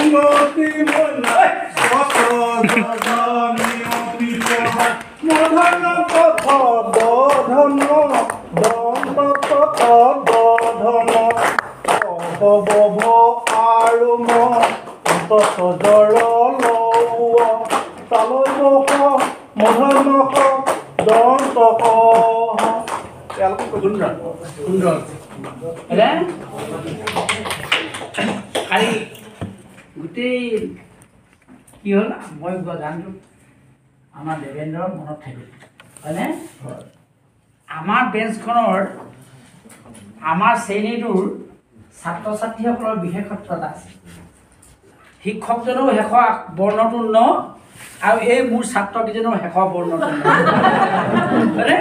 মতি মনাই নিয়তি মধন পথ বধন দণ্ড পথ বধন বভ আৰু মজৰ লৌ তালৈ মধন দন্ত সুন্দৰ খালি গোটেই কি হ'ল মই গোৱা গানটো আমাৰ দেৱেন্দ্ৰৰ মনত থাকিল হয়নে আমাৰ বেঞ্চখনৰ আমাৰ শ্ৰেণীটোৰ ছাত্ৰ ছাত্ৰীসকলৰ বিশেষত্ব এটা আছে শিক্ষকজনেও শেষৰ বৰ্ণটো ন আৰু এই মোৰ ছাত্ৰকেইজনেও শেষৰ বৰ্ণটো ন হয়নে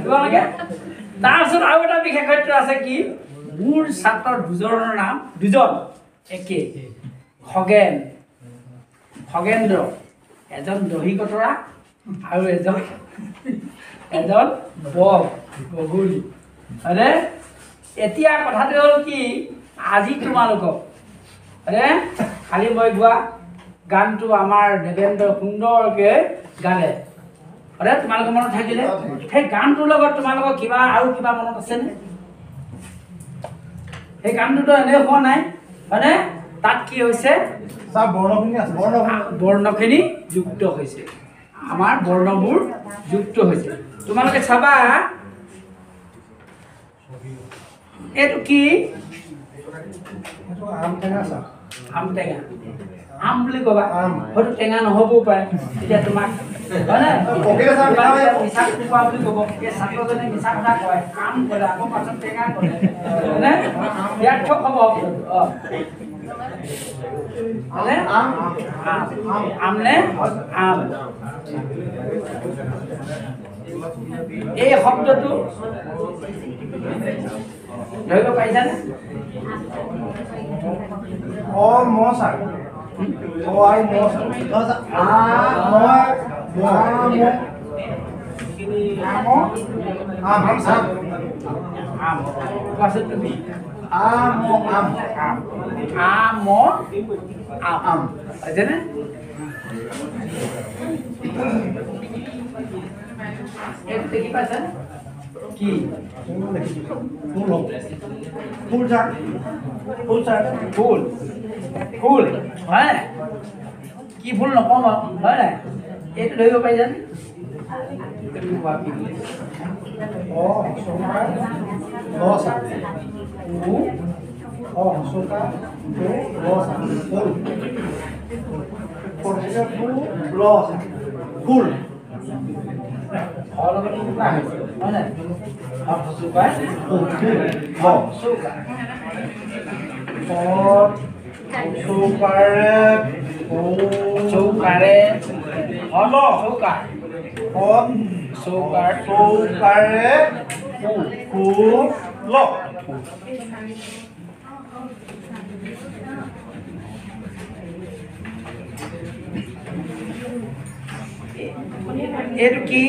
তোমালোকে তাৰপিছত আৰু এটা বিশেষত্ব আছে কি মোৰ ছাত্ৰ দুজনৰ নাম দুজন একে খগেন্দ্ৰ এজন দহি কতৰা আৰু এজন বগুলি হয়নে এতিয়া কথাটো হ'ল কি আজি তোমালোকক হয়নে খালি মই গোৱা গানটো আমাৰ দেৱেন্দ্ৰ সুন্দৰকৈ গালে হয়নে তোমালোকৰ মনত থাকিলে সেই গানটোৰ লগত তোমালোকৰ কিবা আৰু কিবা মনত আছেনে সেই গানটোতো এনে হোৱা নাই হয়নে তাত কি হৈছে বৰ্ণখিনি যুক্ত হৈছে আমাৰ বৰ্ণবোৰ যুক্ত হৈছে তোমালোকে চাবা এইটো কি আম টেঙা আম বুলি ক'বা হয়তো টেঙা নহ'বও পাৰে এতিয়া তোমাক হয়নে মিছা কোৱা বুলি ক'ব এই ছাত্ৰজনে মিছা কথা কয় আম ক'লে আকৌ পাছত টেঙা ক'লে হয়নে ব্যৰ্থ হ'ব আমনে আম এই শব্দটো ধৰিব পাৰিছানে তুমি হয়নে এইটো দেখি পাইছা কি ফুল হয় কি ফুল নকওঁ হয় নাই এইটো ধৰিব পাৰিছানে ফুল এইটো কি